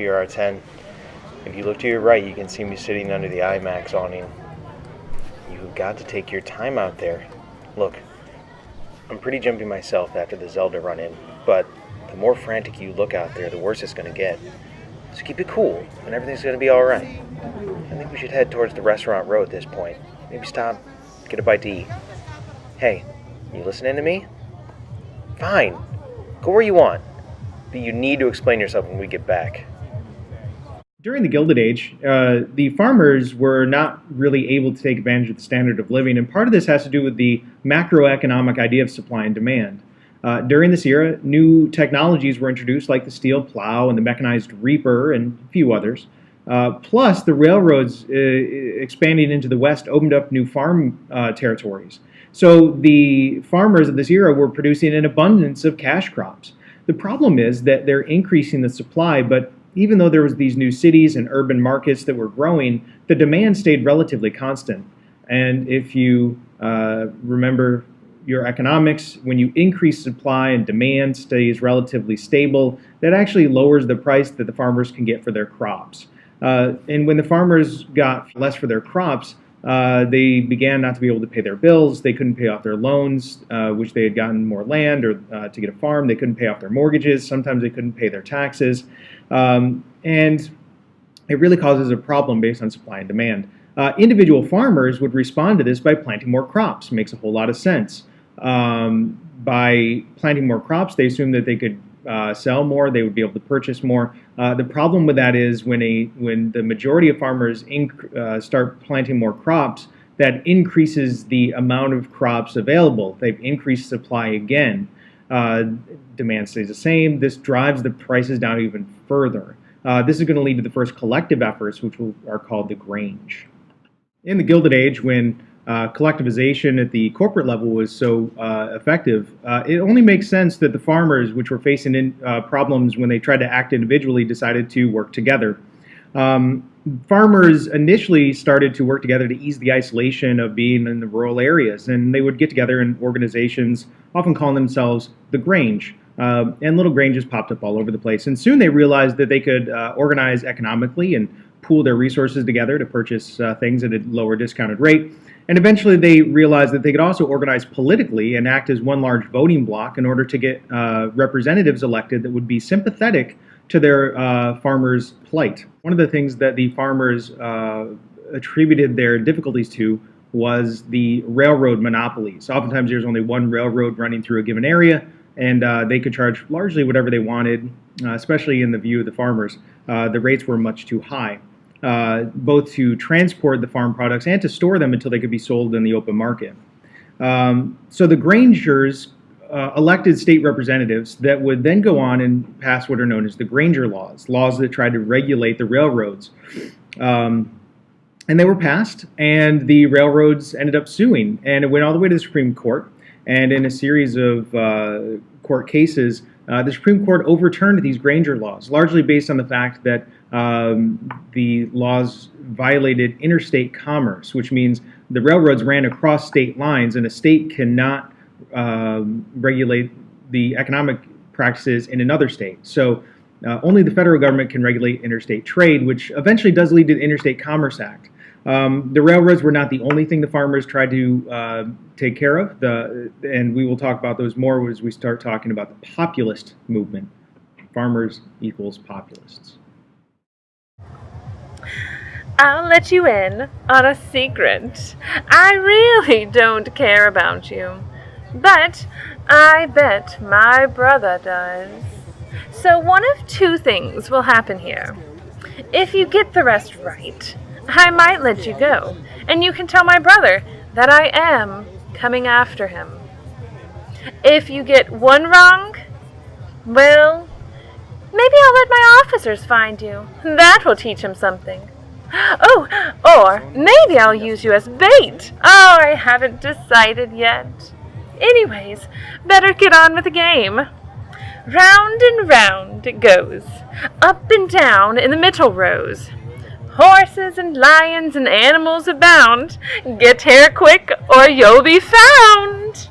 WR10. If you look to your right, you can see me sitting under the IMAX awning. You've got to take your time out there. Look, I'm pretty jumpy myself after the Zelda run-in, but the more frantic you look out there, the worse it's going to get. So keep it cool, and everything's going to be alright. I think we should head towards the restaurant row at this point. Maybe stop, get a bite to eat. Hey, you listening to me? Fine. Go where you want. But you need to explain yourself when we get back. During the Gilded Age, the farmers were not really able to take advantage of the standard of living, and part of this has to do with the macroeconomic idea of supply and demand. During this era, new technologies were introduced like the steel plow and the mechanized reaper and a few others. Plus, the railroads expanding into the West opened up new farm territories. So the farmers of this era were producing an abundance of cash crops. The problem is that they're increasing the supply, but even though there was these new cities and urban markets that were growing, the demand stayed relatively constant. And if you remember your economics, when you increase supply and demand stays relatively stable, that actually lowers the price that the farmers can get for their crops. And when the farmers got less for their crops, they began not to be able to pay their bills. They couldn't pay off their loans, which they had gotten more land or to get a farm. They couldn't pay off their mortgages. Sometimes they couldn't pay their taxes. And it really causes a problem based on supply and demand. Individual farmers would respond to this by planting more crops. Makes a whole lot of sense. By planting more crops, they assumed that they could sell more, they would be able to purchase more. The problem with that is when the majority of farmers start planting more crops, that increases the amount of crops available. They've increased supply again. Demand stays the same. This drives the prices down even further. This is going to lead to the first collective efforts, which are called the Grange. In the Gilded Age, when collectivization at the corporate level was so effective, it only makes sense that the farmers, which were facing problems when they tried to act individually, decided to work together. Farmers initially started to work together to ease the isolation of being in the rural areas, and they would get together in organizations, often calling themselves the Grange. And little Granges popped up all over the place, and soon they realized that they could organize economically and pool their resources together to purchase things at a lower discounted rate. And eventually they realized that they could also organize politically and act as one large voting bloc in order to get representatives elected that would be sympathetic to their farmers' plight. One of the things that the farmers attributed their difficulties to was the railroad monopolies. Oftentimes there's only one railroad running through a given area, and they could charge largely whatever they wanted, especially in the view of the farmers. The rates were much too high, both to transport the farm products and to store them until they could be sold in the open market. So the Grangers elected state representatives that would then go on and pass what are known as the Granger laws, laws that tried to regulate the railroads. And they were passed, and the railroads ended up suing, and it went all the way to the Supreme Court. And in a series of court cases, the Supreme Court overturned these Granger laws, largely based on the fact that the laws violated interstate commerce, which means the railroads ran across state lines, and a state cannot regulate the economic practices in another state. So only the federal government can regulate interstate trade, which eventually does lead to the Interstate Commerce Act. The railroads were not the only thing the farmers tried to take care of, and we will talk about those more as we start talking about the populist movement. Farmers equals populists. I'll let you in on a secret. I really don't care about you, but I bet my brother does. So one of two things will happen here. If you get the rest right, I might let you go, and you can tell my brother that I am coming after him. If you get one wrong, well, maybe I'll let my officers find you. That will teach him something. Oh, or maybe I'll use you as bait. Oh, I haven't decided yet. Anyways, better get on with the game. Round and round it goes, up and down in the middle rows. Horses and lions and animals abound. Get here quick or you'll be found.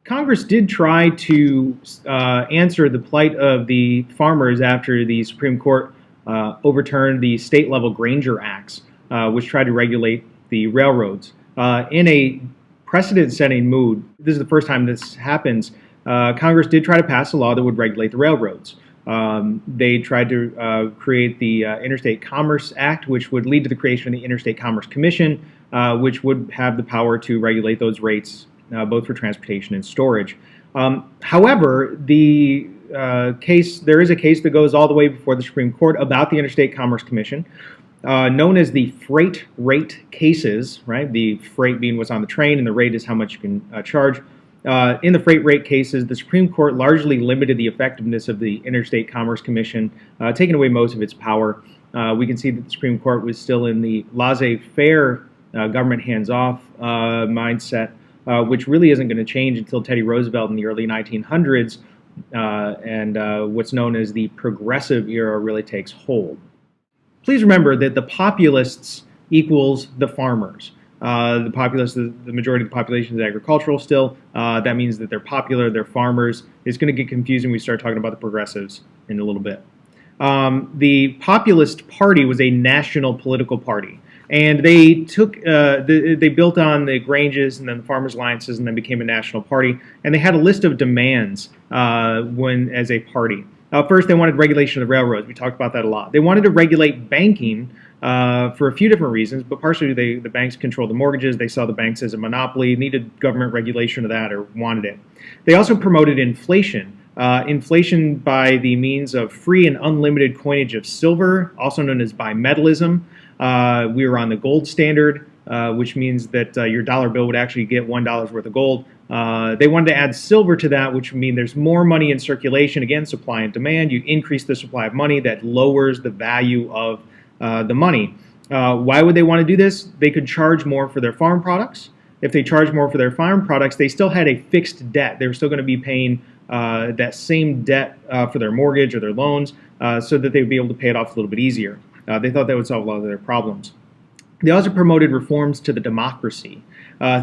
Congress did try to answer the plight of the farmers after the Supreme Court overturned the state-level Granger Acts, which tried to regulate the railroads. In a precedent-setting mood, this is the first time this happens, Congress did try to pass a law that would regulate the railroads. They tried to create the Interstate Commerce Act, which would lead to the creation of the Interstate Commerce Commission, which would have the power to regulate those rates, both for transportation and storage. However, there is a case that goes all the way before the Supreme Court about the Interstate Commerce Commission, known as the freight rate cases, right? The freight being what's on the train, and the rate is how much you can charge. In the freight rate cases, the Supreme Court largely limited the effectiveness of the Interstate Commerce Commission, taking away most of its power. We can see that the Supreme Court was still in the laissez-faire, government hands-off mindset, which really isn't going to change until Teddy Roosevelt in the early 1900s, and what's known as the progressive era really takes hold. Please remember that the populists equals the farmers. The populists, the majority of the population is agricultural still. That means that they're popular, they're farmers. It's going to get confusing when we start talking about the progressives in a little bit. The Populist Party was a national political party, and they they built on the Granges and then the Farmers' Alliances, and then became a national party. And they had a list of demands as a party. First, they wanted regulation of the railroads. We talked about that a lot. They wanted to regulate banking for a few different reasons, but partially the banks controlled the mortgages. They saw the banks as a monopoly, needed government regulation of that, or wanted it. They also promoted inflation. Inflation by the means of free and unlimited coinage of silver, also known as bimetallism. We were on the gold standard, which means that your dollar bill would actually get $1 worth of gold. They wanted to add silver to that, which would mean there's more money in circulation. Again, supply and demand. You increase the supply of money, that lowers the value of the money. Why would they want to do this? They could charge more for their farm products. If they charged more for their farm products, they still had a fixed debt. They were still going to be paying that same debt for their mortgage or their loans, so that they would be able to pay it off a little bit easier. They thought that would solve a lot of their problems. They also promoted reforms to the democracy,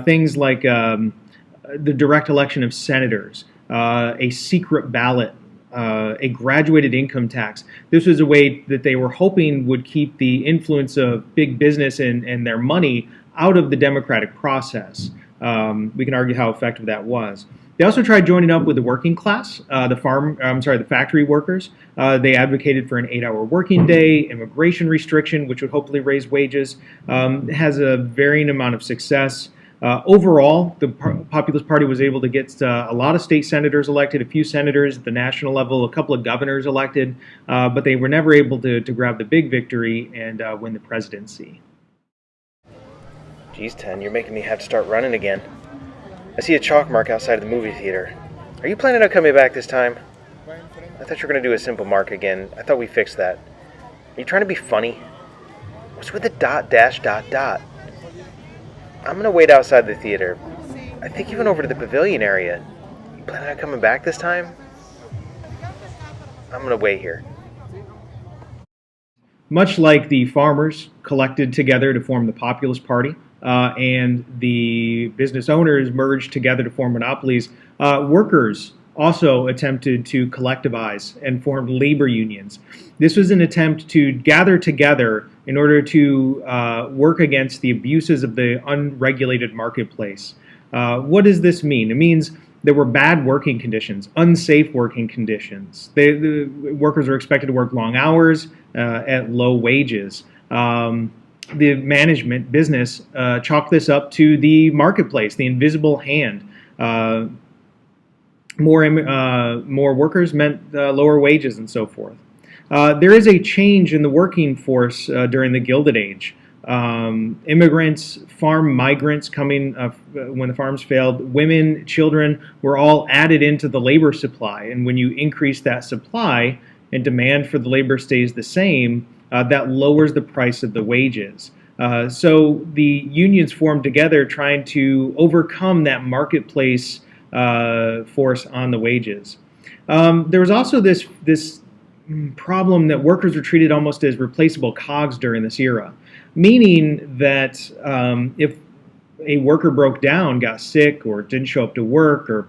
things like the direct election of senators, a secret ballot, a graduated income tax. This was a way that they were hoping would keep the influence of big business and their money out of the democratic process. We can argue how effective that was. They also tried joining up with the working class, the factory workers. They advocated for an 8-hour working day, immigration restriction, which would hopefully raise wages. It has a varying amount of success. Overall, the Populist Party was able to get a lot of state senators elected, a few senators at the national level, a couple of governors elected, but they were never able to grab the big victory and win the presidency. Geez, Ten, you're making me have to start running again. I see a chalk mark outside of the movie theater. Are you planning on coming back this time? I thought you were going to do a simple mark again. I thought we fixed that. Are you trying to be funny? What's with the dot, dash, dot, dot? I'm going to wait outside the theater. I think you went over to the pavilion area. You planning on coming back this time? I'm going to wait here. Much like the farmers collected together to form the Populist Party, and the business owners merged together to form monopolies, workers also attempted to collectivize and form labor unions. This was an attempt to gather together in order to work against the abuses of the unregulated marketplace. What does this mean? It means there were bad working conditions, unsafe working conditions. The workers were expected to work long hours at low wages. The management business chalked this up to the marketplace, the invisible hand. More workers meant lower wages and so forth. There is a change in the working force during the Gilded Age. Immigrants, farm migrants coming when the farms failed, women, children were all added into the labor supply. And when you increase that supply and demand for the labor stays the same, that lowers the price of the wages. So the unions formed together trying to overcome that marketplace force on the wages. There was also this problem that workers were treated almost as replaceable cogs during this era, meaning that if a worker broke down, got sick, or didn't show up to work, or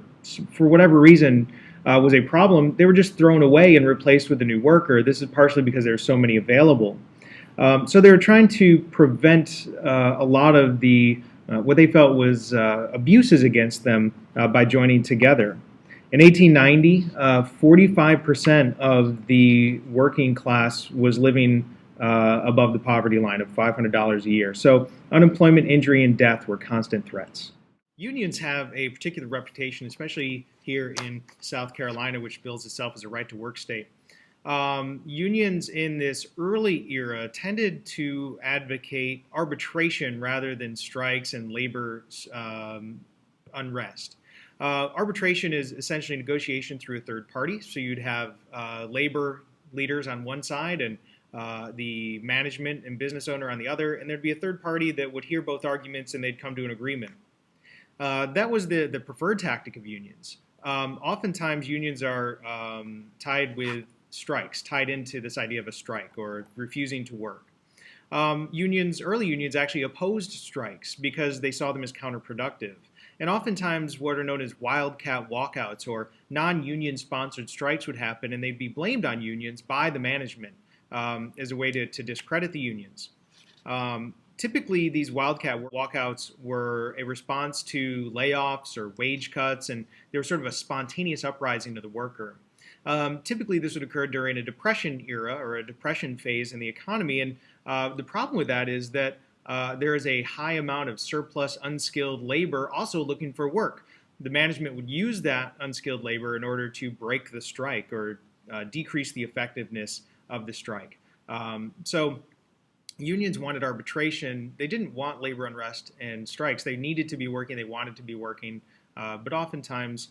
for whatever reason was a problem, they were just thrown away and replaced with a new worker. This is partially because there are so many available. So they were trying to prevent a lot of the what they felt was abuses against them by joining together. In 1890, 45% of the working class was living above the poverty line of $500 a year. So unemployment, injury, and death were constant threats. Unions have a particular reputation, especially here in South Carolina, which bills itself as a right-to-work state. Unions in this early era tended to advocate arbitration rather than strikes and labor unrest. Arbitration is essentially negotiation through a third party. So you'd have labor leaders on one side and the management and business owner on the other, and there'd be a third party that would hear both arguments and they'd come to an agreement. That was the preferred tactic of unions. Oftentimes unions are tied with strikes, tied into this idea of a strike or refusing to work. Early unions actually opposed strikes because they saw them as counterproductive. And oftentimes what are known as wildcat walkouts or non-union sponsored strikes would happen, and they'd be blamed on unions by the management as a way to discredit the unions. Typically, these wildcat walkouts were a response to layoffs or wage cuts, and they were sort of a spontaneous uprising of the worker. Typically, this would occur during a depression era or a depression phase in the economy, and the problem with that is that there is a high amount of surplus unskilled labor also looking for work. The management would use that unskilled labor in order to break the strike or decrease the effectiveness of the strike. So unions wanted arbitration. They didn't want labor unrest and strikes. They needed to be working. They wanted to be working, but oftentimes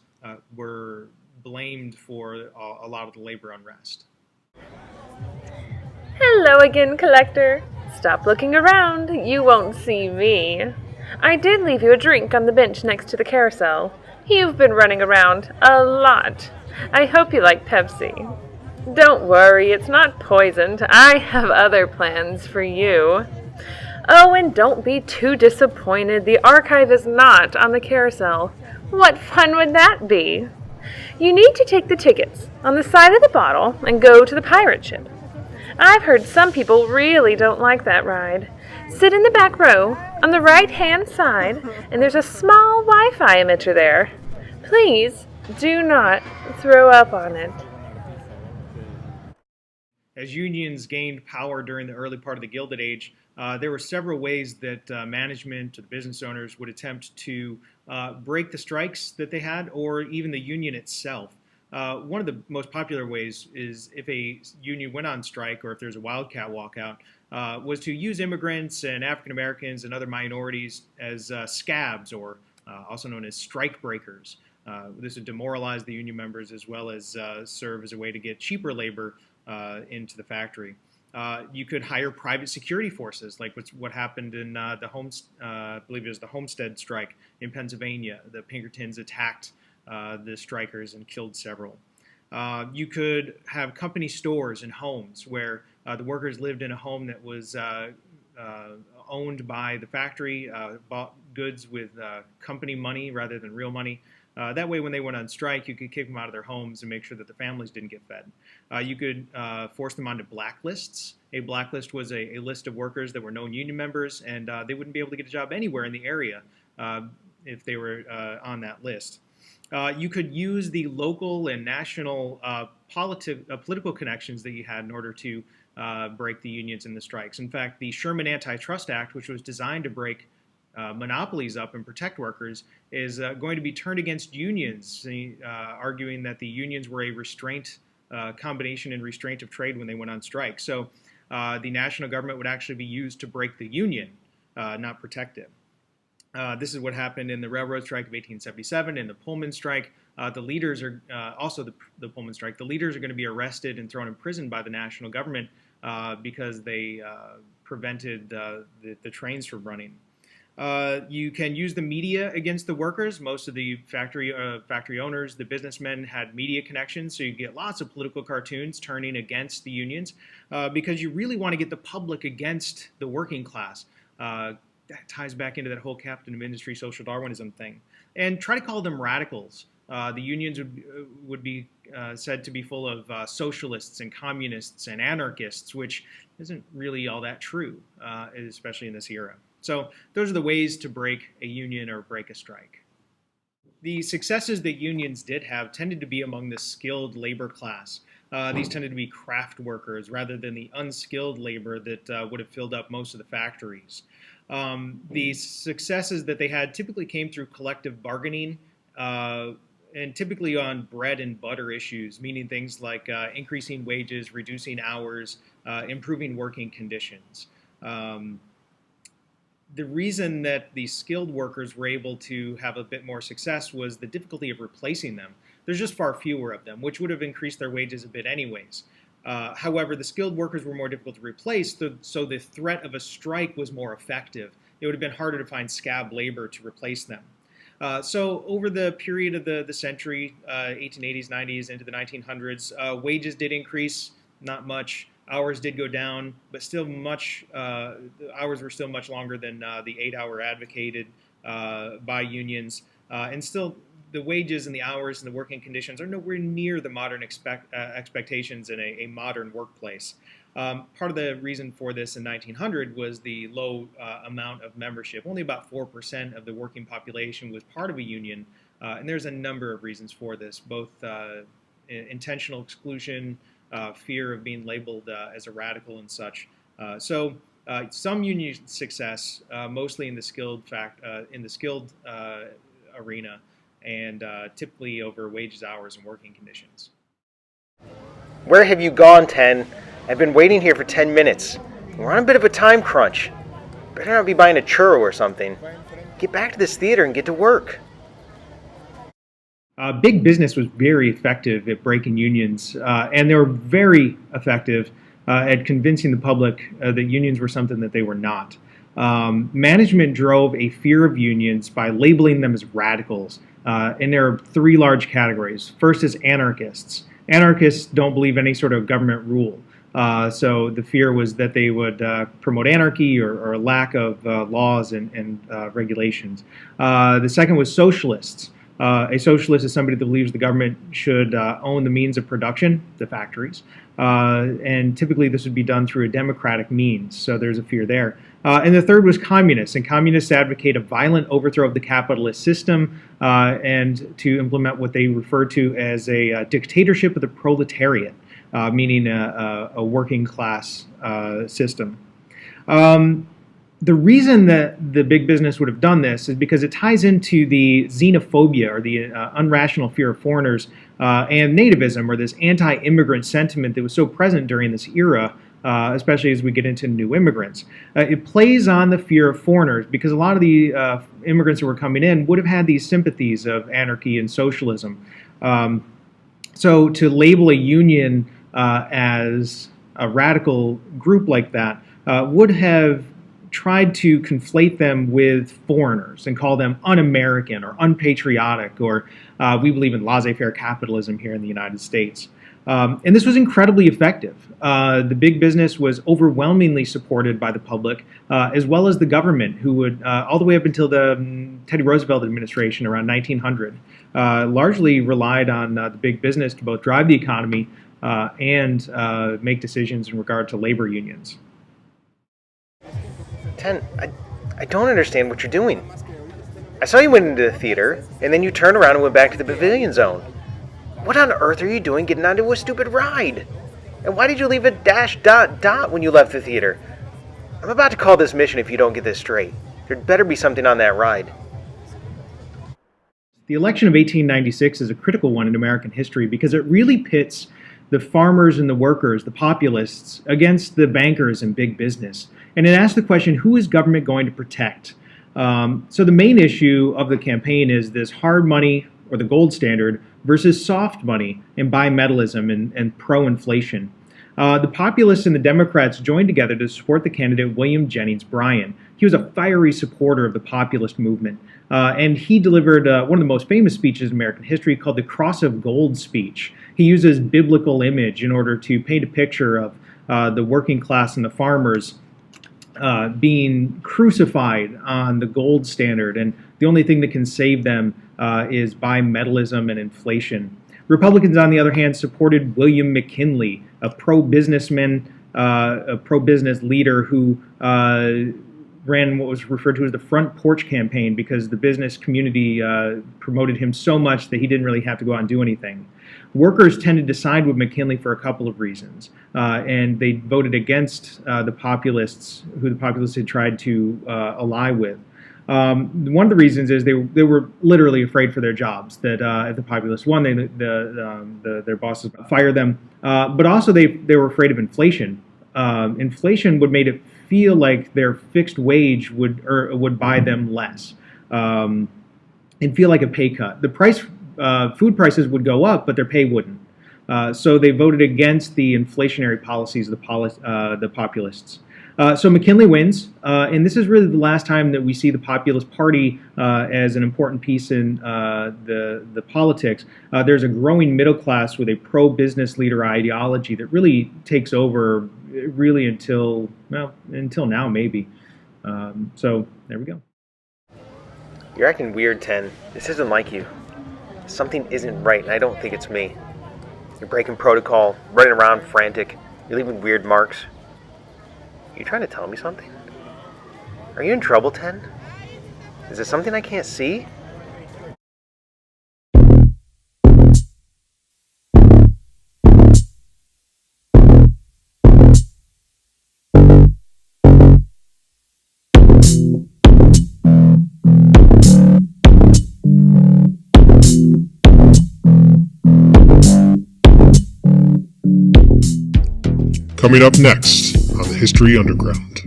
were blamed for a lot of the labor unrest. Hello again, collector. Stop looking around. You won't see me. I did leave you a drink on the bench next to the carousel. You've been running around a lot. I hope you like Pepsi. Don't worry, it's not poisoned. I have other plans for you. Oh, and don't be too disappointed. The archive is not on the carousel. What fun would that be? You need to take the tickets on the side of the bottle and go to the pirate ship. I've heard some people really don't like that ride. Sit in the back row on the right-hand side, and there's a small Wi-Fi emitter there. Please do not throw up on it. As unions gained power during the early part of the Gilded Age, there were several ways that management or the business owners would attempt to break the strikes that they had, or even the union itself. One of the most popular ways is if a union went on strike or if there's a wildcat walkout, was to use immigrants and African Americans and other minorities as scabs, or also known as strike breakers. This would demoralize the union members as well as serve as a way to get cheaper labor into the factory. You could hire private security forces, like what happened in I believe it was the Homestead strike in Pennsylvania. The Pinkertons attacked the strikers and killed several. You could have company stores and homes where the workers lived in a home that was owned by the factory, bought goods with company money rather than real money. That way, when they went on strike, you could kick them out of their homes and make sure that the families didn't get fed. You could force them onto blacklists. A blacklist was a list of workers that were known union members, and they wouldn't be able to get a job anywhere in the area if they were on that list. You could use the local and national political connections that you had in order to break the unions and the strikes. In fact, the Sherman Antitrust Act, which was designed to break monopolies up and protect workers, is going to be turned against unions, arguing that the unions were a combination and restraint of trade when they went on strike. So the national government would actually be used to break the union, not protect it. This is what happened in the railroad strike of 1877 and the Pullman strike. The leaders are also the Pullman strike. The leaders are going to be arrested and thrown in prison by the national government because they prevented the trains from running. You can use the media against the workers. Most of the factory owners, the businessmen, had media connections, so you get lots of political cartoons turning against the unions because you really want to get the public against the working class. that ties back into that whole captain of industry social Darwinism thing. And try to call them radicals. The unions would be said to be full of socialists and communists and anarchists, which isn't really all that true, especially in this era. So those are the ways to break a union or break a strike. The successes that unions did have tended to be among the skilled labor class. These tended to be craft workers rather than the unskilled labor that would have filled up most of the factories. The successes that they had typically came through collective bargaining and typically on bread and butter issues, meaning things like increasing wages, reducing hours, improving working conditions. The reason that the skilled workers were able to have a bit more success was the difficulty of replacing them. There's just far fewer of them, which would have increased their wages a bit anyways. However, the skilled workers were more difficult to replace, so the threat of a strike was more effective. It would have been harder to find scab labor to replace them. So over the period of the century, 1880s, 90s, into the 1900s, wages did increase, not much. Hours did go down, but still the hours were still much longer than the 8-hour advocated by unions. And still, the wages and the hours and the working conditions are nowhere near the modern expectations in a modern workplace. Part of the reason for this in 1900 was the low amount of membership. Only about 4% of the working population was part of a union, and there's a number of reasons for this, both intentional exclusion, fear of being labeled as a radical and such. So some union success, mostly in the skilled arena, and typically over wages, hours, and working conditions. Where have you gone, 10? I've been waiting here for 10 minutes. We're on a bit of a time crunch. Better not be buying a churro or something. Get back to this theater and get to work. Big business was very effective at breaking unions, and they were very effective at convincing the public that unions were something that they were not. Management drove a fear of unions by labeling them as radicals, and there are three large categories. First is anarchists. Anarchists don't believe any sort of government rule. So the fear was that they would promote anarchy or a lack of laws and regulations. The second was socialists. A socialist is somebody that believes the government should own the means of production, the factories, and typically this would be done through a democratic means, so there's a fear there. And the third was communists, and communists advocate a violent overthrow of the capitalist system and to implement what they refer to as a dictatorship of the proletariat, meaning a working class system. The reason that the big business would have done this is because it ties into the xenophobia, or the unrational fear of foreigners, and nativism, or this anti-immigrant sentiment that was so present during this era, especially as we get into new immigrants. It plays on the fear of foreigners because a lot of the immigrants that were coming in would have had these sympathies of anarchy and socialism. So to label a union as a radical group like that would have tried to conflate them with foreigners and call them un-American or unpatriotic, or we believe in laissez-faire capitalism here in the United States. And this was incredibly effective. The big business was overwhelmingly supported by the public, as well as the government, who would, all the way up until the Teddy Roosevelt administration around 1900, largely relied on the big business to both drive the economy and make decisions in regard to labor unions. 10, I don't understand what you're doing. I saw you went into the theater, and then you turned around and went back to the pavilion zone. What on earth are you doing getting onto a stupid ride? And why did you leave a .. when you left the theater? I'm about to call this mission if you don't get this straight. There'd better be something on that ride. The election of 1896 is a critical one in American history because it really pits the farmers and the workers, the populists, against the bankers and big business. And it asks the question, who is government going to protect? So the main issue of the campaign is this hard money, or the gold standard, versus soft money and bimetallism and pro-inflation. The populists and the Democrats joined together to support the candidate William Jennings Bryan. He was a fiery supporter of the populist movement, and he delivered one of the most famous speeches in American history called the Cross of Gold speech. He uses biblical image in order to paint a picture of the working class and the farmers being crucified on the gold standard, and the only thing that can save them is bimetallism and inflation. Republicans, on the other hand, supported William McKinley, a pro-businessman, a pro-business leader who ran what was referred to as the front porch campaign because the business community promoted him so much that he didn't really have to go out and do anything. Workers tended to side with McKinley for a couple of reasons, and they voted against the populists, who the populists had tried to ally with. One of the reasons is they were literally afraid for their jobs, that if the populists won, their bosses would fire them. But also they were afraid of inflation. Inflation would make it feel like their fixed wage would buy them less, and feel like a pay cut. Food prices would go up, but their pay wouldn't. So they voted against the inflationary policies of the populists. So McKinley wins, and this is really the last time that we see the Populist Party as an important piece in the politics. There's a growing middle class with a pro-business leader ideology that really takes over, really until now, maybe. So there we go. You're acting weird, 10. This isn't like you. Something isn't right, and I don't think it's me. You're breaking protocol, running around frantic. You're leaving weird marks. You trying to tell me something? Are you in trouble, 10? Is there something I can't see? Coming up next on the History Underground.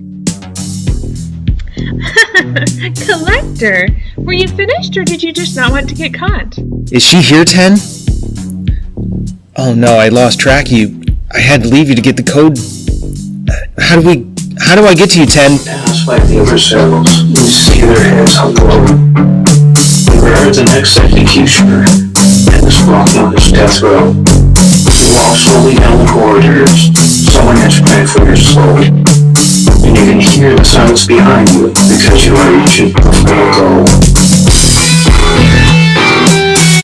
Collector, were you finished or did you just not want to get caught? Is she here, 10? Oh no, I lost track of you. I had to leave you to get the code. How do I get to you, 10? Just like the other cells, you see their heads hung low. They're the next executioner, and is walking on his death row. You walk slowly down the corridors, someone has prayed for your soul. And you can hear the silence behind you because you are reaching a fatal goal.